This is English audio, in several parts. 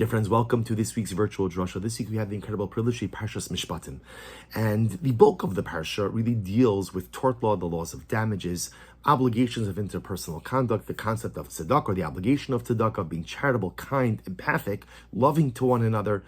Dear friends, welcome to this week's virtual Drasha. This week we have the incredible privilege of Parshas Mishpatim. And the bulk of the Parsha really deals with tort law, the laws of damages, obligations of interpersonal conduct, the concept of tzedakah, or the obligation of tzedakah, of being charitable, kind, empathic, loving to one another.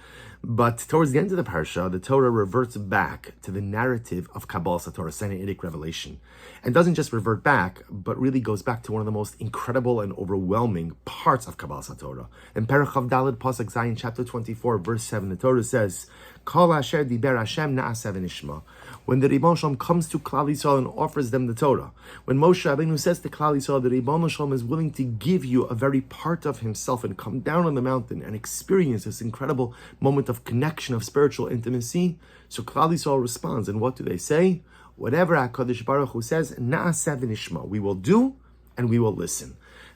But towards the end of the Parsha, the Torah reverts back to the narrative of Kabbalah Torah, Sinaitic revelation. And doesn't just revert back, but really goes back to one of the most incredible and overwhelming parts of Kabbalah Torah. In Parachav Daled Pasuk Zayin, chapter 24, verse 7, the Torah says, Kol asher diber Hashem Naaseh v'nishma. When the Ribbon Shalom comes to Klal Yisrael and offers them the Torah, when Moshe Rabbeinu says to Klal Yisrael, the Ribbon Shalom is willing to give you a very part of himself and come down on the mountain and experience this incredible moment of connection, of spiritual intimacy, so Klal Yisrael responds, and what do they say? Whatever HaKadosh Baruch Hu says, Naaseh v'nishma, we will do and we will listen.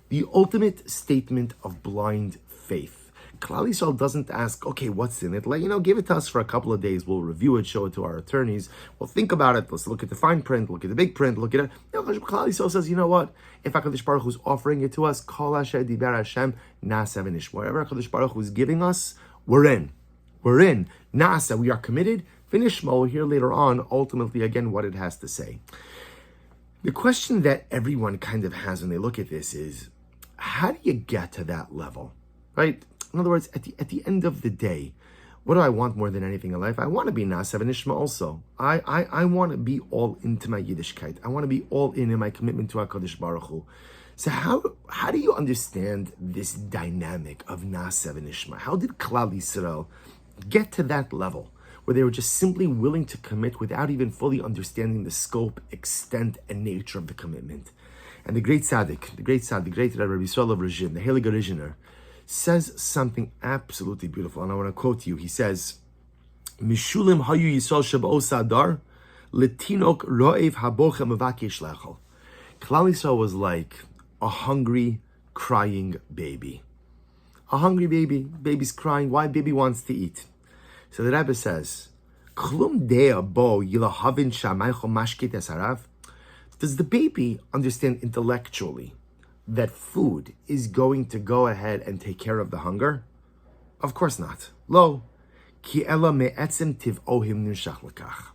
The ultimate statement of blind faith. Klal Yisrael doesn't ask, okay, what's in it? Give it to us for a couple of days. We'll review it, show it to our attorneys. We'll think about it. Let's look at the fine print, look at the big print, look at it. Klal Yisrael says, you know what? If HaKadosh Baruch Hu is offering it to us, Kol asher diber Hashem Naaseh v'nishma. Whatever HaKadosh Baruch Hu is giving us, we're in. We're in. Naaseh, we are committed. V'nishma, we'll hear later on, ultimately, again, what it has to say. The question that everyone kind of has when they look at this is, how do you get to that level, right? In other words, at the end of the day, what do I want more than anything in life? I want to be Naaseh v'nishma also. I want to be all into my Yiddishkeit. I want to be all in my commitment to HaKadosh Baruch Hu. So how do you understand this dynamic of Naaseh v'nishma? How did Klal Yisrael get to that level where they were just simply willing to commit without even fully understanding the scope, extent, and nature of the commitment? And the great tzaddik, the great Rabbi Yisrael of Rajin, the Heilige Originer, says something absolutely beautiful, and I want to quote you. He says, Mishulim hayu Yisrael sheba'os adar, letinok ro'ev habocha mevakesh lechol. Klal Yisrael was like a hungry, crying baby. A hungry baby. Baby's crying. Why? Baby wants to eat. So the Rebbe says, Klum dea bo yilahavin shamaycho mashkit esarav. Does the baby understand intellectually that food is going to go ahead and take care of the hunger? Of course not. Lo, ki ela me'etzem tiv'ohim nirshach lekach.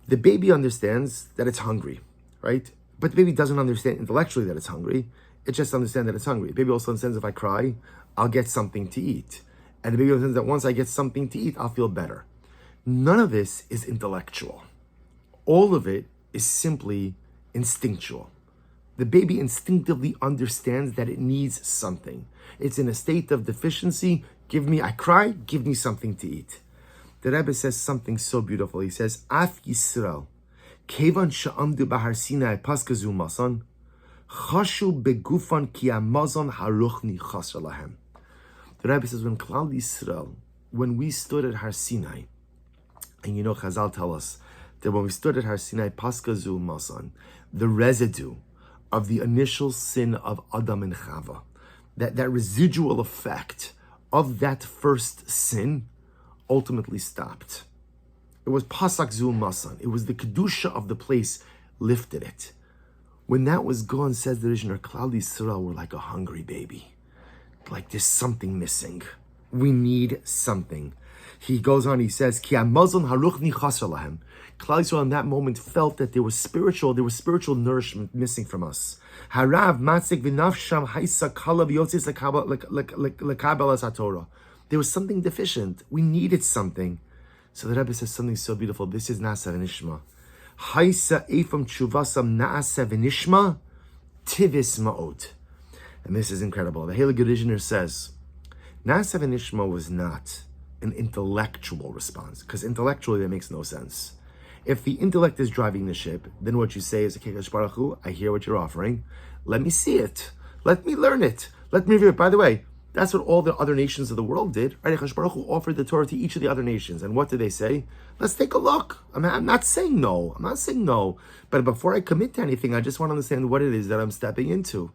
The baby understands that it's hungry, right? But the baby doesn't understand intellectually that it's hungry. It just understands that it's hungry. The baby also understands if I cry, I'll get something to eat. And the baby understands that once I get something to eat, I'll feel better. None of this is intellectual. All of it is simply instinctual. The baby instinctively understands that it needs something. It's in a state of deficiency. I cry, give me something to eat. The Rebbe says something so beautiful. He says, Af Yisrael, kevan sha'amdu bahar Sinai paskazu masan, chashu begufan ki amazon haruchni chasra lahem. The Rebbe says, when Klal Yisrael, when we stood at Har Sinai, and Chazal tell us that when we stood at Har Sinai paskazu masan, the residue of the initial sin of Adam and Chava, that residual effect of that first sin ultimately stopped. It was Pasak Zul Masan. It was the Kedusha of the place lifted it. When that was gone, says the Rishon, Klal Yisrael were like a hungry baby. Like there's something missing. We need something. He goes on, he says, Ki amazon haruchni chasar lahem. Klal Yisrael in that moment felt that there was spiritual nourishment missing from us. Harav matzik v'nafsham haisa kala v'yotzis lekabelas haTorah. There was something deficient. We needed something. So the Rebbe says something so beautiful. This is Naaseh v'nishma. Haisa efam tshuvasam Naaseh v'nishma tivis ma'od. And this is incredible. The Heilige Originer says, Naaseh v'nishma was not an intellectual response, because intellectually that makes no sense. If the intellect is driving the ship, then what you say is, okay, Kadosh Baruch Hu, I hear what you're offering. Let me see it. Let me learn it. Let me review it. By the way, that's what all the other nations of the world did. Right? Kadosh Baruch Hu offered the Torah to each of the other nations. And what did they say? Let's take a look. I'm not saying no. But before I commit to anything, I just want to understand what it is that I'm stepping into.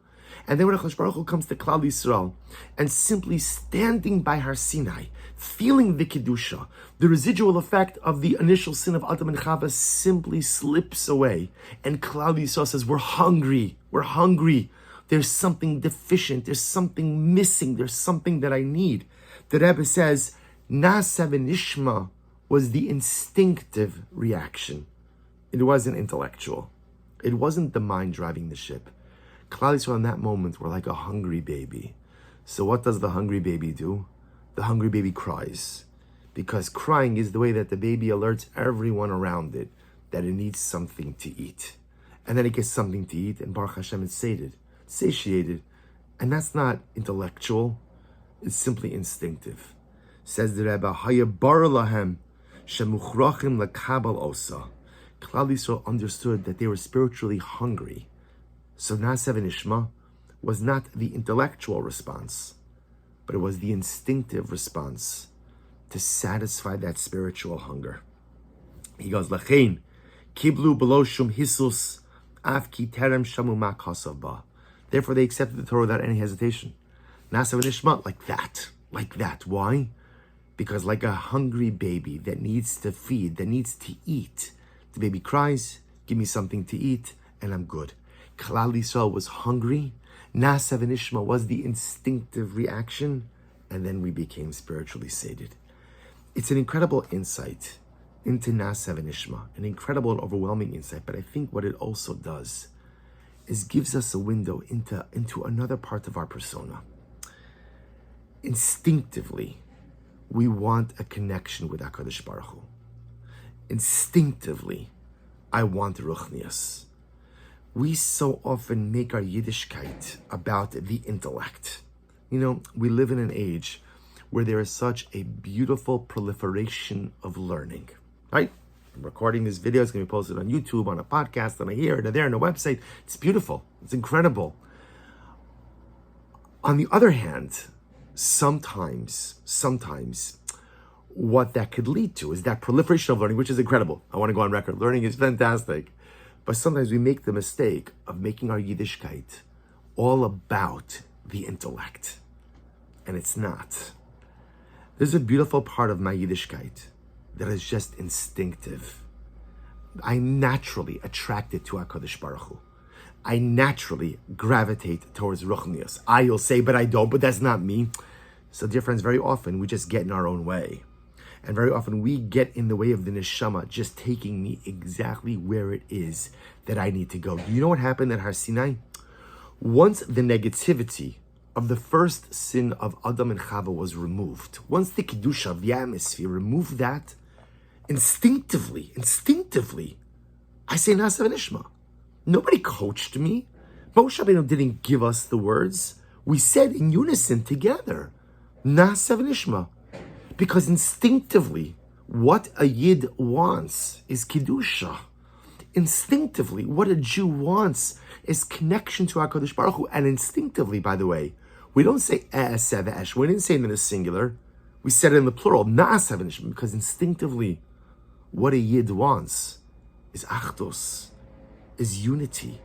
And then when HaKadosh Baruch Hu comes to Klal Yisrael and simply standing by Har Sinai, feeling the Kedusha, the residual effect of the initial sin of Adam and Chava simply slips away. And Klal Yisrael says, we're hungry. There's something deficient. There's something missing. There's something that I need. The Rebbe says, Naaseh v'nishma was the instinctive reaction. It wasn't intellectual. It wasn't the mind driving the ship. Klal Yisrael in that moment were like a hungry baby. So what does the hungry baby do? The hungry baby cries. Because crying is the way that the baby alerts everyone around it that it needs something to eat. And then it gets something to eat, and Baruch Hashem is satiated. And that's not intellectual. It's simply instinctive. Says the Rebbe, Hayabar lahem shemuchrachim lekabel osa. Klal Yisrael understood that they were spiritually hungry. So Naaseh v'nishma was not the intellectual response, but it was the instinctive response to satisfy that spiritual hunger. He goes, Lachein, kiblu below shum hisus, af ki terem shamu ma kasav ba. Therefore they accepted the Torah without any hesitation. Naaseh v'nishma, like that. Why? Because like a hungry baby that needs to feed, that needs to eat, the baby cries, give me something to eat, and I'm good. Klal Yisrael was hungry. Naaseh v'nishma was the instinctive reaction, and then we became spiritually sated. It's an incredible insight into Naaseh v'nishma, an incredible and overwhelming insight, but I think what it also does is gives us a window into another part of our persona. Instinctively, we want a connection with HaKadosh Baruch Hu. Instinctively, I want ruchnius. We so often make our Yiddishkeit about the intellect. You know, we live in an age where there is such a beautiful proliferation of learning, right? I'm recording this video, it's going to be posted on YouTube, on a podcast, on a here, and a there, on a website. It's beautiful. It's incredible. On the other hand, sometimes what that could lead to is that proliferation of learning, which is incredible. I want to go on record. Learning is fantastic. But sometimes we make the mistake of making our Yiddishkeit all about the intellect. And it's not. There's a beautiful part of my Yiddishkeit that is just instinctive. I'm naturally attracted to HaKadosh Baruch Hu. I naturally gravitate towards Ruchnius. You'll say, but I don't, but that's not me. So dear friends, very often we just get in our own way. And very often we get in the way of the neshama just taking me exactly where it is that I need to go. Do you know what happened at Har Sinai? Once the negativity of the first sin of Adam and Chava was removed, once the Kedusha of the atmosphere removed that, instinctively, I say Naaseh v'nishma. Nobody coached me. Moshe Rabbeinu didn't give us the words. We said in unison together, Naaseh v'nishma. Because instinctively, what a Yid wants is Kedusha. Instinctively, what a Jew wants is connection to HaKadosh Baruch Hu. And instinctively, by the way, we don't say Naaseh v'esh. We didn't say it in the singular. We said it in the plural, Naaseh v'nishma. Because instinctively, what a Yid wants is Achdus, is unity.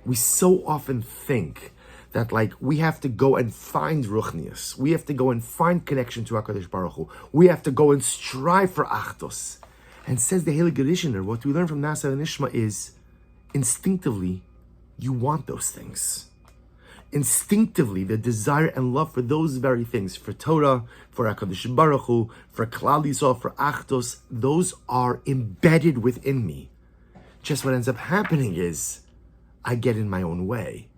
We so often think that like we have to go and find Ruchnius. We have to go and find connection to HaKadosh Baruch Hu. We have to go and strive for Achdus. And says the Heilige Rishner, what we learn from Naaseh v'nishma is instinctively, you want those things. Instinctively, the desire and love for those very things, for Torah, for HaKadosh Baruch Hu, for Klal Yisrael, for Achdus, those are embedded within me. Just what ends up happening is I get in my own way.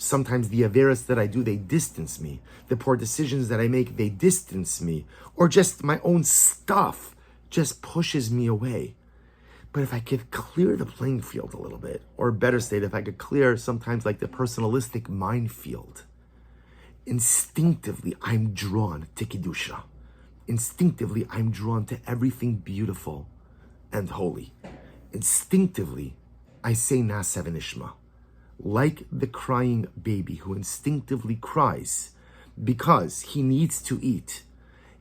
Sometimes the averas that I do, they distance me. The poor decisions that I make, they distance me. Or just my own stuff just pushes me away. But if I could clear the playing field a little bit, or better state, if I could clear sometimes like the personalistic minefield, instinctively I'm drawn to Kedusha. Instinctively I'm drawn to everything beautiful and holy. Instinctively I say Naaseh v'nishma. Like the crying baby who instinctively cries because he needs to eat.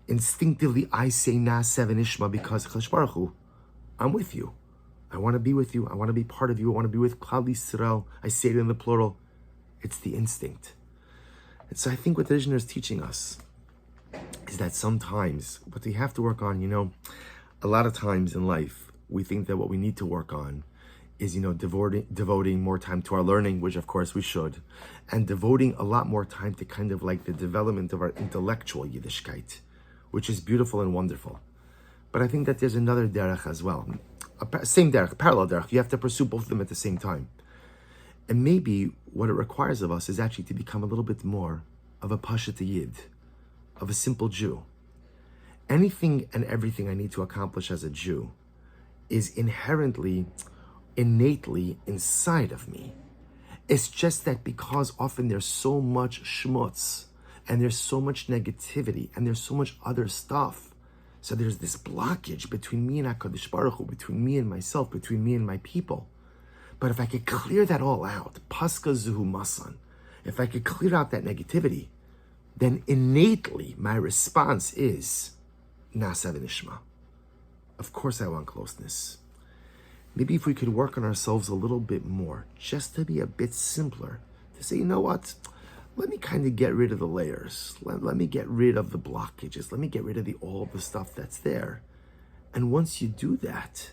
Instinctively, I say Naaseh v'nishma because Chalash Baruch Hu, I'm with you. I want to be with you. I want to be part of you. I want to be with Klal Yisrael. I say it in the plural. It's the instinct. And so I think what the Rishner is teaching us is that sometimes what we have to work on, a lot of times in life, we think that what we need to work on is, devoting more time to our learning, which of course we should, and devoting a lot more time to kind of like the development of our intellectual Yiddishkeit, which is beautiful and wonderful. But I think that there's another derech as well. Same derech, parallel derech. You have to pursue both of them at the same time. And maybe what it requires of us is actually to become a little bit more of a Pashat Yid, of a simple Jew. Anything and everything I need to accomplish as a Jew is innately inside of me. It's just that because often there's so much schmutz, and there's so much negativity, and there's so much other stuff. So there's this blockage between me and HaKadosh Baruch Hu, between me and myself, between me and my people. But if I could clear that all out, Paska Zuhu Masan, if I could clear out that negativity, then innately my response is Naaseh v'nishma. Of course I want closeness. Maybe if we could work on ourselves a little bit more, just to be a bit simpler, to say, you know what, let me kind of get rid of the layers. Let me get rid of the blockages. Let me get rid of all the stuff that's there. And once you do that,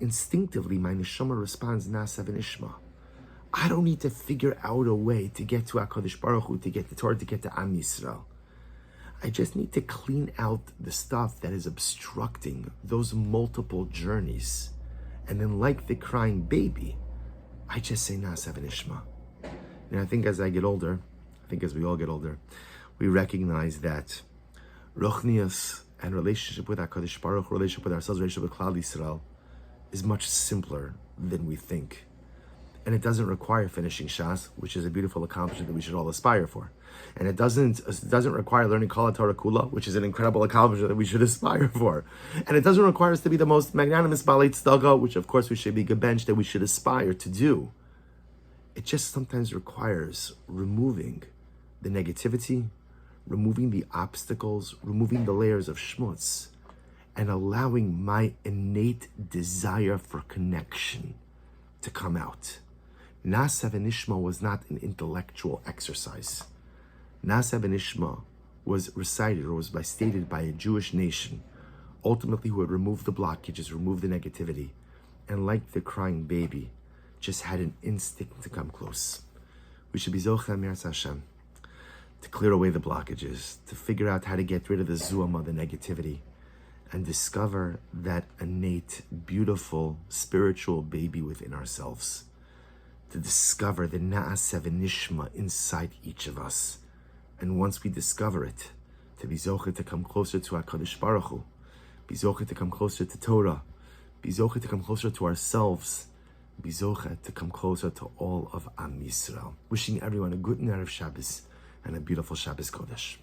instinctively my neshama responds Naaseh v'nishma. I don't need to figure out a way to get to HaKadosh Baruch Hu, to get to Torah, to get to Am Yisrael. I just need to clean out the stuff that is obstructing those multiple journeys. And then like the crying baby, I just say Naaseh v'nishma. And I think as I get older, I think as we all get older, we recognize that Ruchnius and relationship with HaKadosh Baruch Hu, relationship with ourselves, relationship with Klal Yisrael, is much simpler than we think. And it doesn't require finishing Shas, which is a beautiful accomplishment that we should all aspire for. And it doesn't require learning Kol HaTorah Kula, which is an incredible accomplishment that we should aspire for. And it doesn't require us to be the most magnanimous Balei Tzedakah, which of course we should be gebenched, that we should aspire to do. It just sometimes requires removing the negativity, removing the obstacles, removing the layers of schmutz, and allowing my innate desire for connection to come out. Naaseh v'nishma was not an intellectual exercise. Naaseh v'nishma was recited or was stated by a Jewish nation, ultimately who had removed the blockages, removed the negativity, and like the crying baby, just had an instinct to come close. We should be Zocheh Me'eretz Hashem, to clear away the blockages, to figure out how to get rid of the zuama, the negativity, and discover that innate, beautiful, spiritual baby within ourselves. To discover the Naaseh v'nishma inside each of us. And once we discover it, to be zocheh to come closer to HaKadosh Baruch Hu, be zocheh to come closer to Torah, be zocheh to come closer to ourselves, be zocheh to come closer to all of Am Yisrael. Wishing everyone a good Erev Shabbos and a beautiful Shabbos Kodesh.